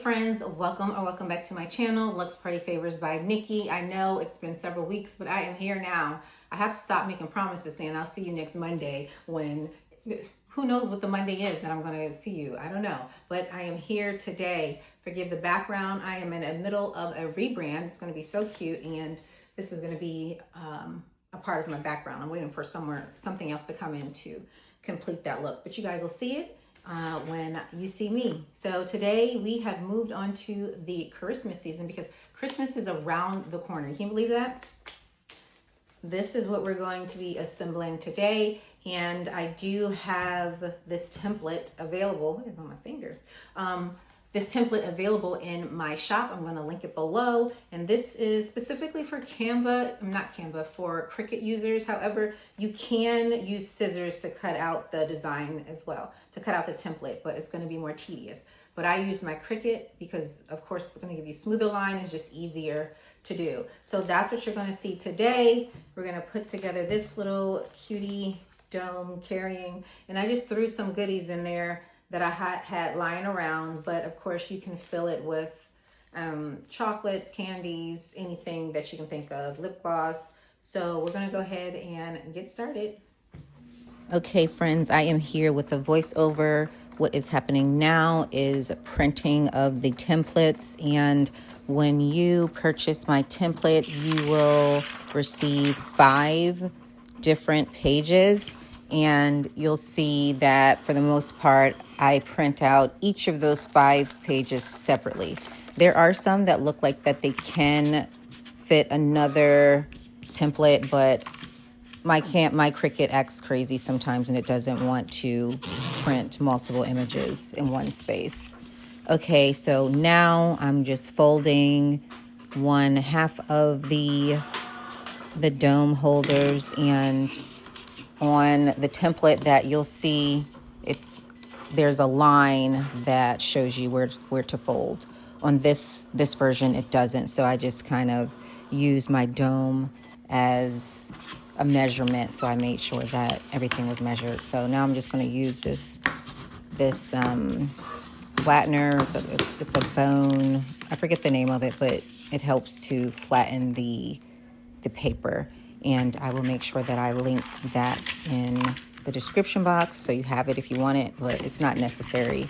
friends, welcome back to my channel, Lux Party Favors by Nikki. I know it's been several weeks, but I am here now. I have to stop making promises saying I'll see you next Monday when who knows what the Monday is that I'm going to see you. I don't know, but I am here today. Forgive the background. I am in the middle of a rebrand. It's going to be so cute, and this is going to be a part of my background. I'm waiting for something else to come in to complete that look, but you guys will see it when you see me. So today we have moved on to the Christmas season because Christmas is around the corner. Can you believe that? This is what we're going to be assembling today. And I do have this template available. It's on my finger. This template available in my shop. I'm going to link it below. And this is specifically for for Cricut users. However, you can use scissors to cut out the design as well, to cut out the template, but it's going to be more tedious. But I use my Cricut because, of course, it's going to give you smoother line. It's just easier to do. So that's what you're going to see today. We're going to put together this little cutie dome carrying, and I just threw some goodies in there that I had lying around, but of course you can fill it with chocolates, candies, anything that you can think of, lip gloss. So we're gonna go ahead and get started. Okay, friends, I am here with a voiceover. What is happening now is printing of the templates, and when you purchase my template, you will receive 5 different pages, and you'll see that for the most part I print out each of those 5 pages separately. There are some that look like that they can fit another template, but my Cricut acts crazy sometimes and it doesn't want to print multiple images in one space. Okay, so now I'm just folding one half of the dome holders, and on the template that you'll see, there's a line that shows you where to fold. On this version it doesn't, so I just kind of use my dome as a measurement, so I made sure that everything was measured. So now I'm just going to use this flattener. So it's a bone, I forget the name of it, but it helps to flatten the paper, and I will make sure that I link that in the description box so you have it if you want it, but it's not necessary.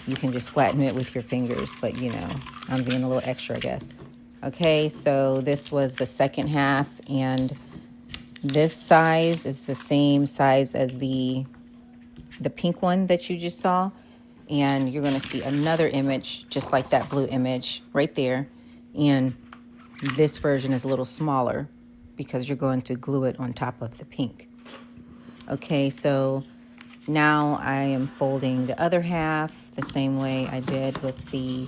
You can just flatten it with your fingers, but you know, I'm being a little extra, I guess. Okay, so this was the second half, and this size is the same size as the pink one that you just saw, and you're going to see another image just like that blue image right there, and this version is a little smaller because you're going to glue it on top of the pink. Okay, so now I am folding the other half the same way I did with the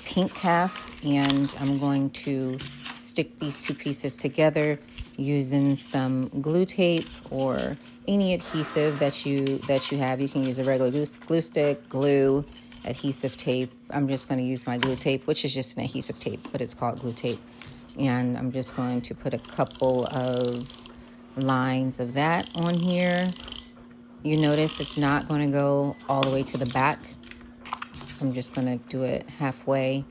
pink half, and I'm going to stick these 2 pieces together using some glue tape or any adhesive that you have. You can use a regular glue stick, glue, adhesive tape. I'm just going to use my glue tape, which is just an adhesive tape, but it's called glue tape. And I'm just going to put a couple of lines of that on here. You notice it's not going to go all the way to the back. I'm just going to do it halfway.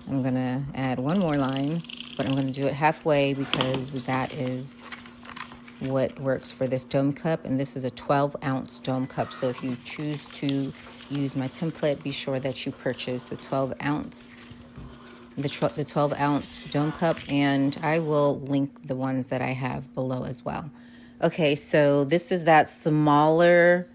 I'm going to add one more line, but I'm going to do it halfway because that is what works for this dome cup, and this is a 12-ounce dome cup. So if you choose to use my template, be sure that you purchase the 12-ounce dome cup, and I will link the ones that I have below as well. Okay, so this is that smaller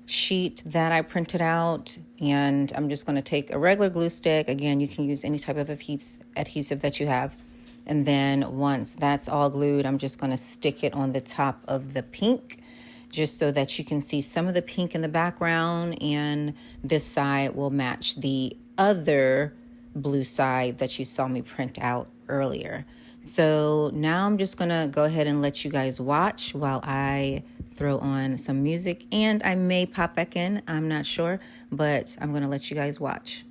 sheet that I printed out, and I'm just going to take a regular glue stick. Again, you can use any type of adhesive that you have, and then once that's all glued, I'm just going to stick it on the top of the pink, just so that you can see some of the pink in the background, and this side will match the other blue side that you saw me print out earlier. So now I'm just gonna go ahead and let you guys watch while I throw on some music, and I may pop back in, I'm not sure, but I'm gonna let you guys watch.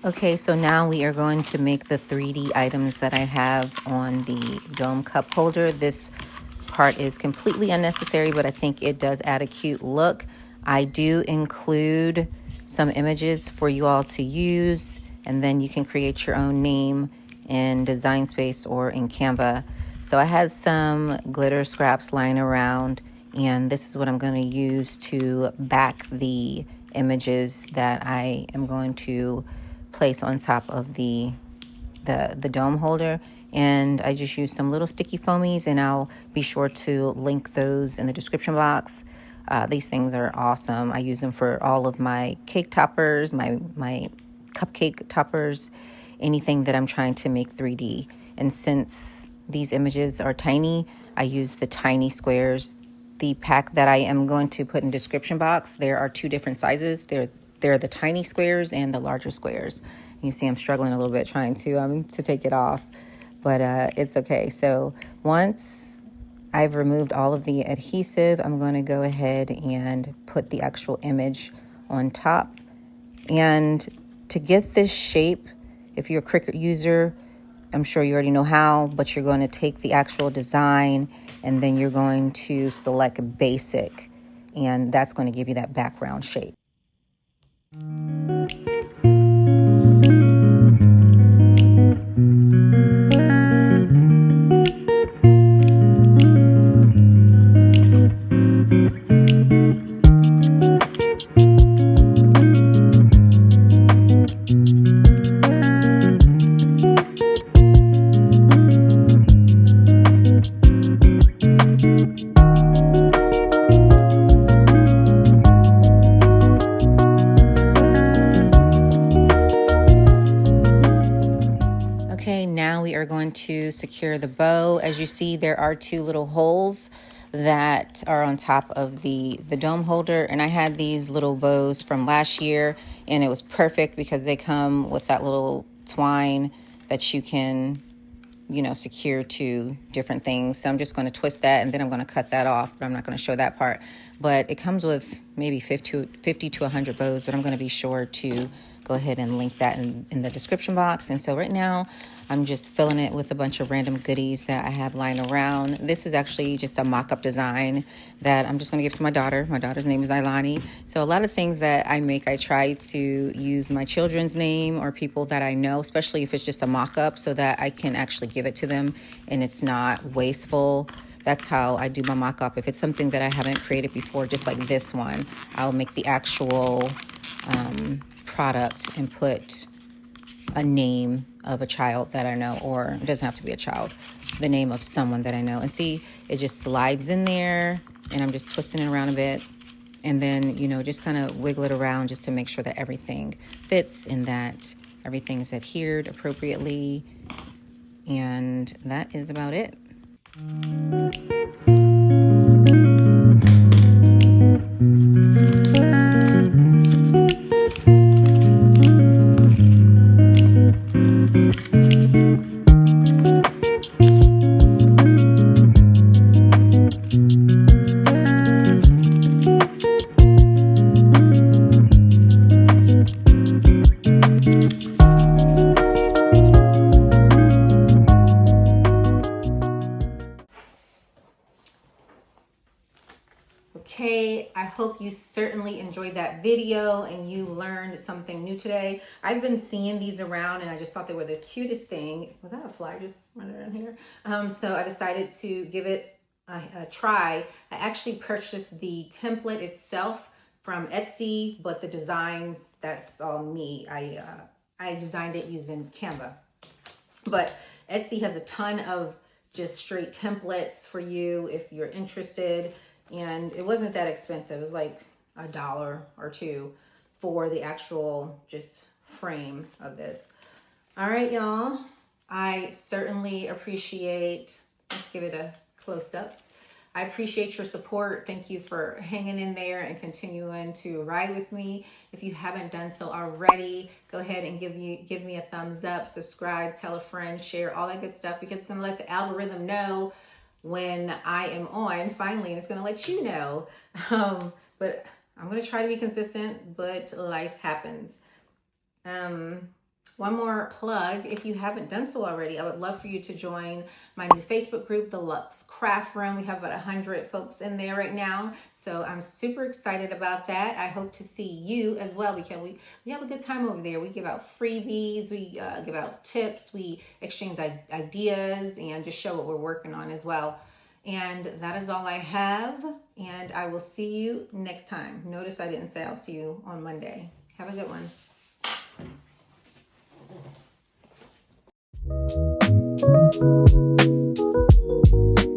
Okay, so now we are going to make the 3D items that I have on the dome cup holder. This part is completely unnecessary, but I think it does add a cute look. I do include some images for you all to use, and then you can create your own name in Design Space or in Canva. So I had some glitter scraps lying around, and this is what I'm going to use to back the images that I am going to place on top of the dome holder. And I just used some little sticky foamies, and I'll be sure to link those in the description box. These things are awesome. I use them for all of my cake toppers, my cupcake toppers, anything that I'm trying to make 3D. And since these images are tiny, I use the tiny squares. The pack that I am going to put in description box, there are two different sizes. They're the tiny squares and the larger squares. You see I'm struggling a little bit trying to take it off, but it's okay. So once I've removed all of the adhesive, I'm going to go ahead and put the actual image on top. And to get this shape, if you're a Cricut user, I'm sure you already know how, but you're going to take the actual design and then you're going to select basic, and that's going to give you that background shape. Now we are going to secure the bow. As you see, there are two little holes that are on top of the dome holder, and I had these little bows from last year, and it was perfect because they come with that little twine that you can, you know, secure to different things. So I'm just going to twist that, and then I'm going to cut that off, but I'm not going to show that part. But it comes with maybe 50 to 100 bows, but I'm going to be sure to go ahead and link that in the description box. And so right now I'm just filling it with a bunch of random goodies that I have lying around. This is actually just a mock-up design that I'm just going to give to my daughter. My daughter's name is Ilani. So a lot of things that I make, I try to use my children's name or people that I know, especially if it's just a mock-up, so that I can actually give it to them and it's not wasteful. That's how I do my mock-up. If it's something that I haven't created before, just like this one, I'll make the actual product and put a name of a child that I know, or it doesn't have to be a child, the name of someone that I know. And see, it just slides in there, and I'm just twisting it around a bit, and then, you know, just kind of wiggle it around just to make sure that everything fits and that everything's adhered appropriately. And that is about it. Okay, I hope you certainly enjoyed that video and you learned something new today. I've been seeing these around and I just thought they were the cutest thing. Was that a fly just running around here? So I decided to give it a try. I actually purchased the template itself from Etsy, but the designs, that's all me. I designed it using Canva. But Etsy has a ton of just straight templates for you if you're interested. And it wasn't that expensive. It was like $1 or $2 for the actual just frame of this. All right, y'all. I certainly appreciate, let's give it a close up. I appreciate your support. Thank you for hanging in there and continuing to ride with me. If you haven't done so already, go ahead and give me a thumbs up, subscribe, tell a friend, share, all that good stuff, because it's going to let the algorithm know when I am on finally, and it's going to let you know. But I'm going to try to be consistent, but life happens. One more plug, if you haven't done so already, I would love for you to join my new Facebook group, the Lux Craft Room. We have about 100 folks in there right now. So I'm super excited about that. I hope to see you as well, because we have a good time over there. We give out freebies, we give out tips, we exchange ideas, and just show what we're working on as well. And that is all I have, and I will see you next time. Notice I didn't say I'll see you on Monday. Have a good one. Thank you.